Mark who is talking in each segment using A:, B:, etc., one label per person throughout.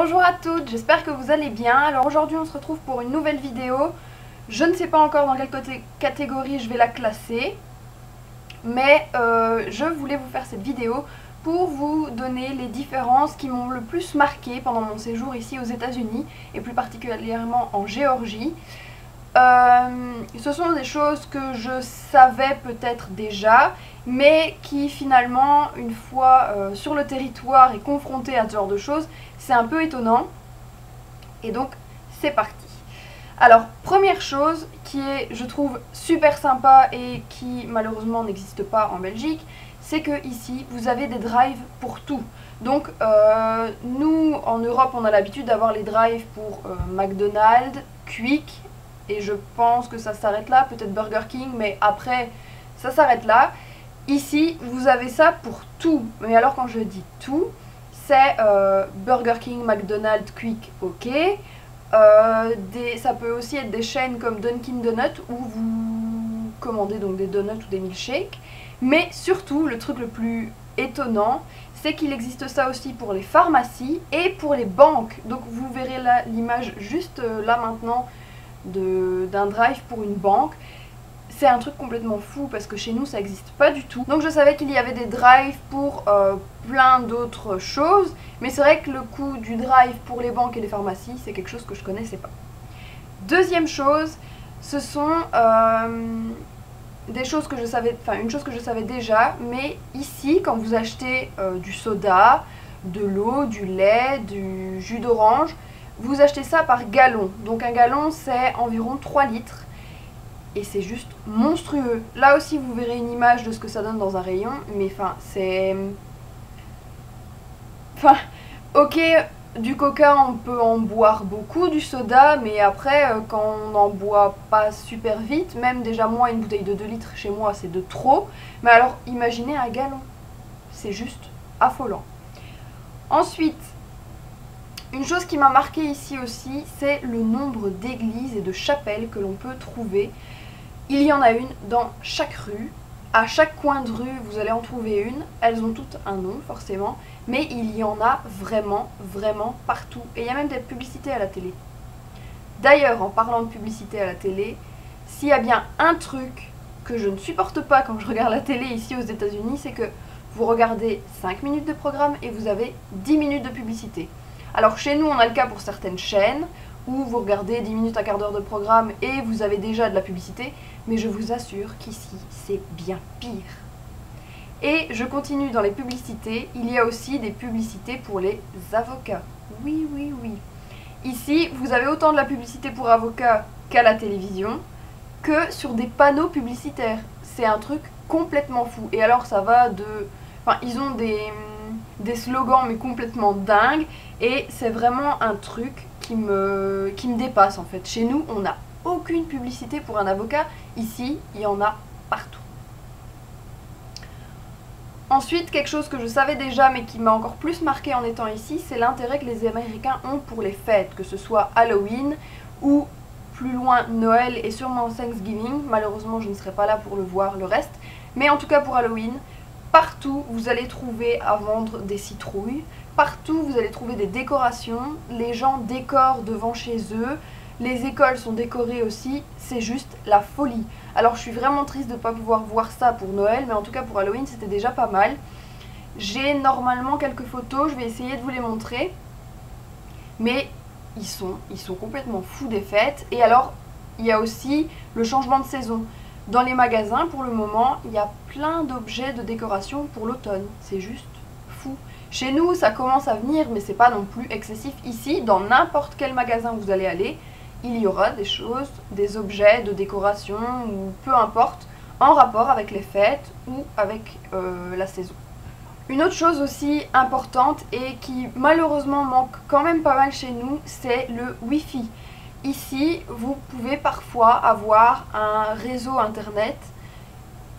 A: Bonjour à toutes, j'espère que vous allez bien. Alors aujourd'hui on se retrouve pour une nouvelle vidéo. Je ne sais pas encore dans quelle catégorie je vais la classer, mais je voulais vous faire cette vidéo pour vous donner les différences qui m'ont le plus marqué pendant mon séjour ici aux États-Unis et plus particulièrement en Géorgie. Ce sont des choses que je savais peut-être déjà, mais qui finalement, une fois sur le territoire et confronté à ce genre de choses, c'est un peu étonnant. Et donc, c'est parti. Alors, première chose qui est, je trouve, super sympa et qui malheureusement n'existe pas en Belgique, c'est que ici, vous avez des drives pour tout. Donc, nous, en Europe, on a l'habitude d'avoir les drives pour McDonald's, Quick, et je pense que ça s'arrête là, peut-être Burger King, mais après, ça s'arrête là. Ici, vous avez ça pour tout. Mais alors, quand je dis tout, c'est Burger King, McDonald's, Quick, ok. Ça peut aussi être des chaînes comme Dunkin' Donuts, où vous commandez donc des donuts ou des milkshakes. Mais surtout, le truc le plus étonnant, c'est qu'il existe ça aussi pour les pharmacies et pour les banques. Donc vous verrez là l'image juste là maintenant d'un drive pour une banque. C'est un truc complètement fou parce que chez nous ça n'existe pas du tout. Donc je savais qu'il y avait des drives pour plein d'autres choses, mais c'est vrai que le coût du drive pour les banques et les pharmacies, c'est quelque chose que je connaissais pas. Deuxième chose, ce sont des choses que je savais, enfin une chose que je savais déjà, mais ici quand vous achetez du soda, de l'eau, du lait, du jus d'orange, vous achetez ça par gallon. Donc un gallon c'est environ 3 litres. Et c'est juste monstrueux. Là aussi vous verrez une image de ce que ça donne dans un rayon. Mais enfin c'est... Enfin ok, du coca on peut en boire beaucoup, du soda. Mais après quand on n'en boit pas super vite, même déjà moi une bouteille de 2 litres chez moi c'est de trop. Mais alors imaginez un gallon. C'est juste affolant. Ensuite, une chose qui m'a marqué ici aussi, c'est le nombre d'églises et de chapelles que l'on peut trouver. Il y en a une dans chaque rue. À chaque coin de rue, vous allez en trouver une. Elles ont toutes un nom, forcément. Mais il y en a vraiment, vraiment partout. Et il y a même des publicités à la télé. D'ailleurs, en parlant de publicité à la télé, s'il y a bien un truc que je ne supporte pas quand je regarde la télé ici aux États-Unis, c'est que vous regardez 5 minutes de programme et vous avez 10 minutes de publicité. Alors chez nous, on a le cas pour certaines chaînes, où vous regardez 10 minutes, un quart d'heure de programme et vous avez déjà de la publicité, mais je vous assure qu'ici, c'est bien pire. Et je continue dans les publicités, il y a aussi des publicités pour les avocats. Oui, oui, oui. Ici, vous avez autant de la publicité pour avocats qu'à la télévision, que sur des panneaux publicitaires. C'est un truc complètement fou. Et alors ça va de... Enfin, ils ont des slogans mais complètement dingues, et c'est vraiment un truc qui me dépasse en fait. Chez nous, on n'a aucune publicité pour un avocat. Ici, il y en a partout. Ensuite, quelque chose que je savais déjà mais qui m'a encore plus marqué en étant ici, c'est l'intérêt que les Américains ont pour les fêtes, que ce soit Halloween ou plus loin Noël et sûrement Thanksgiving. Malheureusement, je ne serai pas là pour le voir le reste, mais en tout cas pour Halloween, partout vous allez trouver à vendre des citrouilles. Partout, vous allez trouver des décorations, les gens décorent devant chez eux, les écoles sont décorées aussi, c'est juste la folie. Alors je suis vraiment triste de ne pas pouvoir voir ça pour Noël, mais en tout cas pour Halloween c'était déjà pas mal. J'ai normalement quelques photos, je vais essayer de vous les montrer, mais ils sont complètement fous des fêtes. Et alors, il y a aussi le changement de saison. Dans les magasins, pour le moment, il y a plein d'objets de décoration pour l'automne, c'est juste fou. Chez nous, ça commence à venir, mais c'est pas non plus excessif. Ici, dans n'importe quel magasin où vous allez aller, il y aura des choses, des objets de décoration, ou peu importe, en rapport avec les fêtes ou avec la saison. Une autre chose aussi importante et qui malheureusement manque quand même pas mal chez nous, c'est le Wi-Fi. Ici, vous pouvez parfois avoir un réseau internet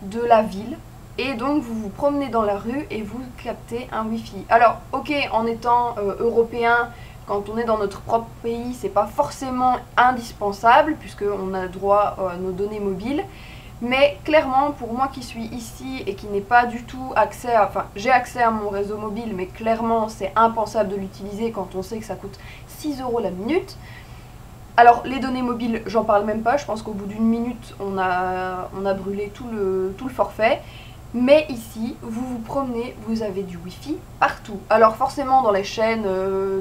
A: de la ville. Et donc vous vous promenez dans la rue et vous captez un wifi. Alors ok, en étant européen, quand on est dans notre propre pays, c'est pas forcément indispensable puisqu'on a droit à nos données mobiles. Mais clairement, pour moi qui suis ici et qui n'ai pas du tout accès à... Enfin, j'ai accès à mon réseau mobile, mais clairement, c'est impensable de l'utiliser quand on sait que ça coûte 6 € la minute. Alors, les données mobiles, j'en parle même pas. Je pense qu'au bout d'une minute, on a brûlé tout le forfait. Mais ici, vous vous promenez, vous avez du Wi-Fi partout. Alors forcément, dans les chaînes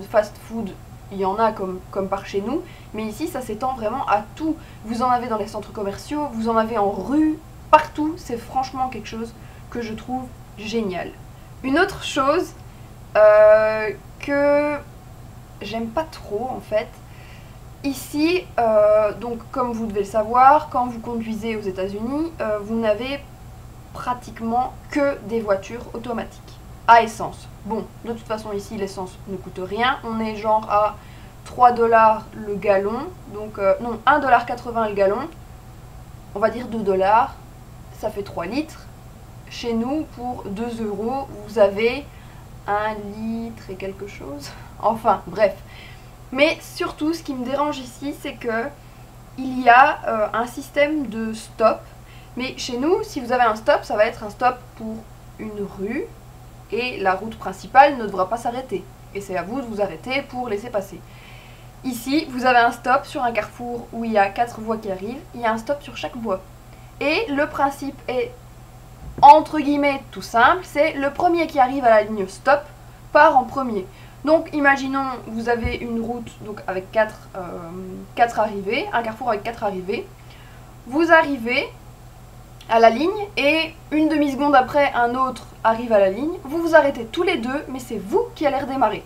A: fast-food, il y en a comme par chez nous, mais ici ça s'étend vraiment à tout. Vous en avez dans les centres commerciaux, vous en avez en rue, partout. C'est franchement quelque chose que je trouve génial. Une autre chose que j'aime pas trop en fait, ici, donc comme vous devez le savoir, quand vous conduisez aux États-Unis, vous n'avez pratiquement que des voitures automatiques à essence. Bon, de toute façon ici l'essence ne coûte rien, on est genre à 3 $ le gallon, donc non, 1,80 $ le gallon, on va dire 2 $, ça fait 3 litres. Chez nous, pour 2 €, vous avez 1 litre et quelque chose, enfin bref. Mais surtout, ce qui me dérange ici, c'est que il y a un système de stop. Mais chez nous, si vous avez un stop, ça va être un stop pour une rue et la route principale ne devra pas s'arrêter. Et c'est à vous de vous arrêter pour laisser passer. Ici, vous avez un stop sur un carrefour où il y a 4 voies qui arrivent, il y a un stop sur chaque voie. Et le principe est, entre guillemets, tout simple, c'est le premier qui arrive à la ligne stop part en premier. Donc imaginons, vous avez une route donc, avec 4 arrivées, un carrefour avec 4 arrivées. Vous arrivez à la ligne et une demi-seconde après un autre arrive à la ligne, vous vous arrêtez tous les deux, mais c'est vous qui allez redémarrer.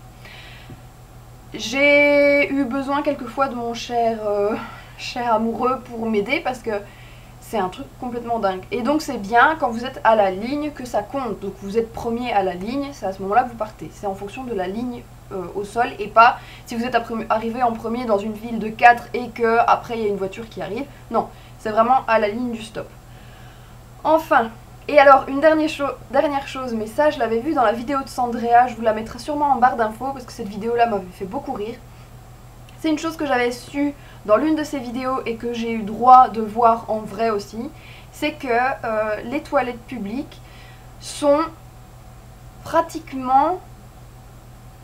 A: J'ai eu besoin quelquefois de mon cher amoureux pour m'aider parce que c'est un truc complètement dingue. Et donc c'est bien quand vous êtes à la ligne que ça compte, donc vous êtes premier à la ligne, c'est à ce moment là que vous partez, c'est en fonction de la ligne au sol et pas si vous êtes arrivé en premier dans une ville de 4 et que après il y a une voiture qui arrive, non, c'est vraiment à la ligne du stop. Enfin, et alors une dernière chose, mais ça je l'avais vu dans la vidéo de Sandrea, je vous la mettrai sûrement en barre d'infos parce que cette vidéo là m'avait fait beaucoup rire. C'est une chose que j'avais su dans l'une de ces vidéos et que j'ai eu droit de voir en vrai aussi, c'est que les toilettes publiques sont pratiquement...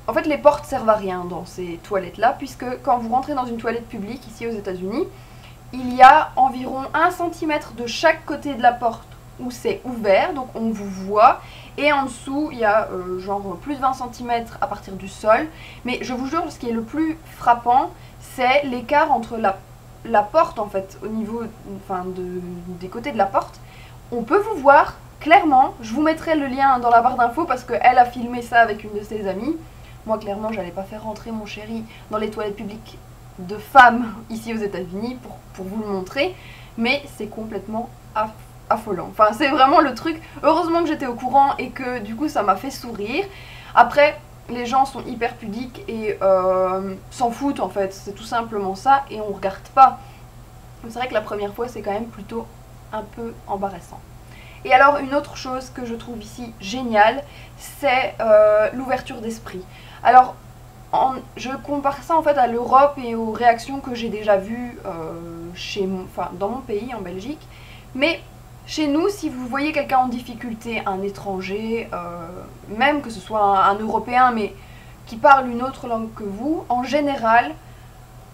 A: En fait les portes servent à rien dans ces toilettes là, puisque quand vous rentrez dans une toilette publique ici aux États-Unis, il y a environ 1 cm de chaque côté de la porte où c'est ouvert, donc on vous voit, et en dessous il y a genre plus de 20 cm à partir du sol. Mais je vous jure, ce qui est le plus frappant, c'est l'écart entre la porte en fait, au niveau des côtés de la porte. On peut vous voir clairement, je vous mettrai le lien dans la barre d'infos parce qu'elle a filmé ça avec une de ses amies. Moi clairement j'allais pas faire rentrer mon chéri dans les toilettes publiques de femmes ici aux États-Unis pour vous le montrer, mais c'est complètement affolant. Enfin c'est vraiment le truc, heureusement que j'étais au courant et que du coup ça m'a fait sourire. Après les gens sont hyper pudiques et s'en foutent en fait, c'est tout simplement ça et on regarde pas. C'est vrai que la première fois c'est quand même plutôt un peu embarrassant. Et alors une autre chose que je trouve ici géniale, c'est l'ouverture d'esprit. Alors je compare ça en fait à l'Europe et aux réactions que j'ai déjà vues dans mon pays, en Belgique. Mais chez nous, si vous voyez quelqu'un en difficulté, un étranger, même que ce soit un Européen, mais qui parle une autre langue que vous, en général,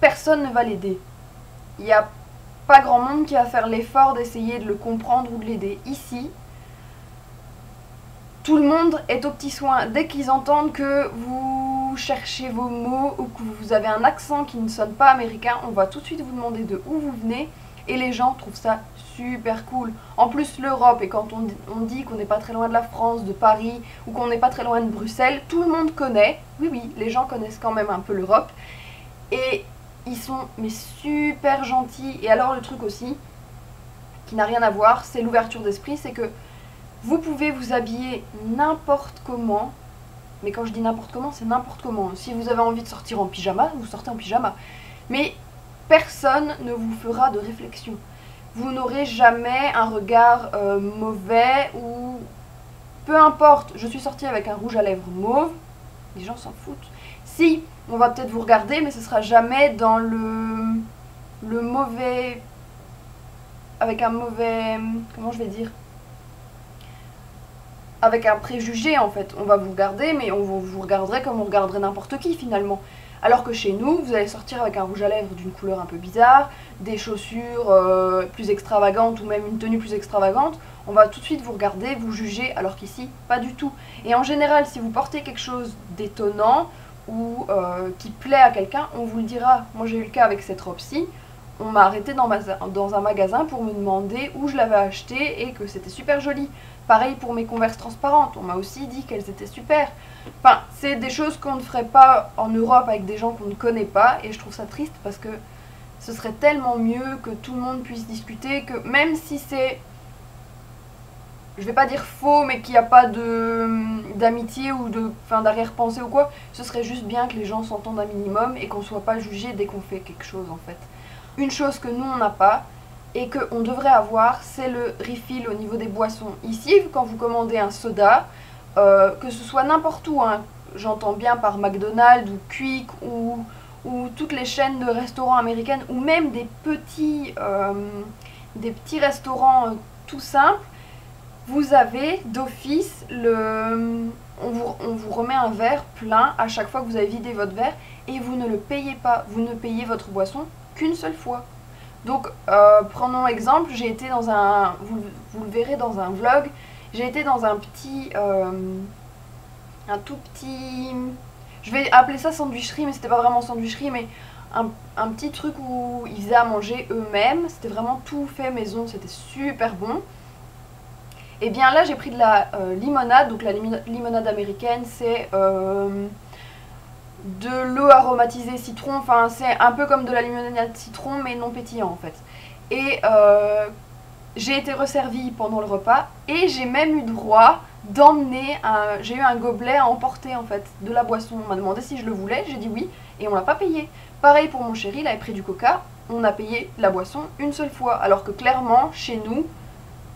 A: personne ne va l'aider. Il n'y a pas grand monde qui va faire l'effort d'essayer de le comprendre ou de l'aider. Ici, tout le monde est aux petits soins. Dès qu'ils entendent que vous cherchez vos mots ou que vous avez un accent qui ne sonne pas américain, on va tout de suite vous demander de où vous venez et les gens trouvent ça super cool. En plus l'Europe, et quand on dit qu'on n'est pas très loin de la France, de Paris ou qu'on n'est pas très loin de Bruxelles, tout le monde connaît, oui les gens connaissent quand même un peu l'Europe et ils sont mais super gentils. Et alors le truc aussi qui n'a rien à voir, c'est l'ouverture d'esprit, c'est que vous pouvez vous habiller n'importe comment, mais quand je dis n'importe comment, c'est n'importe comment. Si vous avez envie de sortir en pyjama, vous sortez en pyjama. Mais personne ne vous fera de réflexion. Vous n'aurez jamais un regard mauvais ou... Peu importe, je suis sortie avec un rouge à lèvres mauve, les gens s'en foutent. Si, on va peut-être vous regarder, mais ce sera jamais dans le mauvais... avec un mauvais... Comment je vais dire? Avec un préjugé en fait. On va vous regarder, mais on vous regarderait comme on regarderait n'importe qui finalement. Alors que chez nous, vous allez sortir avec un rouge à lèvres d'une couleur un peu bizarre, des chaussures plus extravagantes ou même une tenue plus extravagante, on va tout de suite vous regarder, vous juger, alors qu'ici, pas du tout. Et en général, si vous portez quelque chose d'étonnant ou qui plaît à quelqu'un, on vous le dira. Moi j'ai eu le cas avec cette robe-ci, on m'a arrêté dans un magasin pour me demander où je l'avais acheté et que c'était super joli. Pareil pour mes Converse transparentes, on m'a aussi dit qu'elles étaient super. Enfin, c'est des choses qu'on ne ferait pas en Europe avec des gens qu'on ne connaît pas, et je trouve ça triste parce que ce serait tellement mieux que tout le monde puisse discuter, que même si c'est, je vais pas dire faux, mais qu'il n'y a pas d'amitié ou d'arrière-pensée ou quoi, ce serait juste bien que les gens s'entendent un minimum et qu'on soit pas jugé dès qu'on fait quelque chose en fait. Une chose que nous on n'a pas, et qu'on devrait avoir, c'est le refill au niveau des boissons. Ici, quand vous commandez un soda, que ce soit n'importe où, hein, j'entends bien par McDonald's ou Quick ou toutes les chaînes de restaurants américaines, ou même des petits restaurants tout simples, vous avez d'office on vous remet un verre plein à chaque fois que vous avez vidé votre verre, et vous ne le payez pas, vous ne payez votre boisson qu'une seule fois. Donc, prenons l'exemple, j'ai été dans un, vous le verrez dans un vlog, j'ai été dans un petit, un tout petit, je vais appeler ça sandwicherie, mais c'était pas vraiment sandwicherie, mais un petit truc où ils faisaient à manger eux-mêmes, c'était vraiment tout fait maison, c'était super bon. Et bien là, j'ai pris de la limonade, donc la limonade américaine, c'est de l'eau aromatisée citron, enfin c'est un peu comme de la limonade citron mais non pétillant en fait. Et j'ai été resservie pendant le repas et j'ai même eu droit d'emmener j'ai eu un gobelet à emporter en fait de la boisson. On m'a demandé si je le voulais, j'ai dit oui et on l'a pas payé. Pareil pour mon chéri, il avait pris du coca, on a payé la boisson une seule fois, alors que clairement chez nous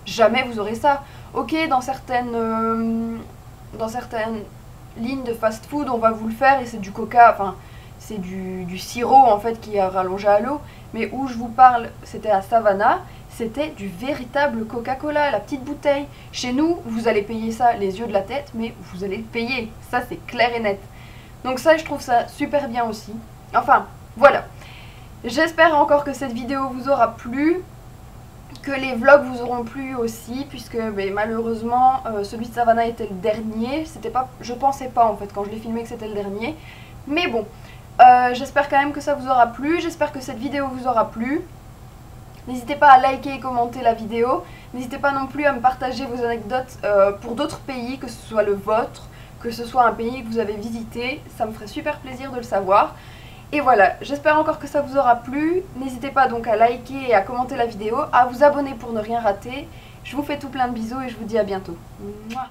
A: jamais vous aurez ça. Ok, dans certaines ligne de fast food, on va vous le faire et c'est du coca, enfin c'est du sirop en fait qui est rallongé à l'eau, mais où je vous parle, c'était à Savannah, c'était du véritable Coca-Cola, la petite bouteille. Chez nous, vous allez payer ça les yeux de la tête, mais vous allez le payer, ça c'est clair et net. Donc ça, je trouve ça super bien aussi. Enfin, voilà. J'espère encore que cette vidéo vous aura plu, que les vlogs vous auront plu aussi, puisque malheureusement celui de Savannah était le dernier. C'était pas, je pensais pas en fait quand je l'ai filmé que c'était le dernier, mais bon, j'espère quand même que ça vous aura plu, j'espère que cette vidéo vous aura plu. N'hésitez pas à liker et commenter la vidéo, n'hésitez pas non plus à me partager vos anecdotes pour d'autres pays, que ce soit le vôtre, que ce soit un pays que vous avez visité, ça me ferait super plaisir de le savoir. Et voilà, j'espère encore que ça vous aura plu, n'hésitez pas donc à liker et à commenter la vidéo, à vous abonner pour ne rien rater. Je vous fais tout plein de bisous et je vous dis à bientôt. Mouah.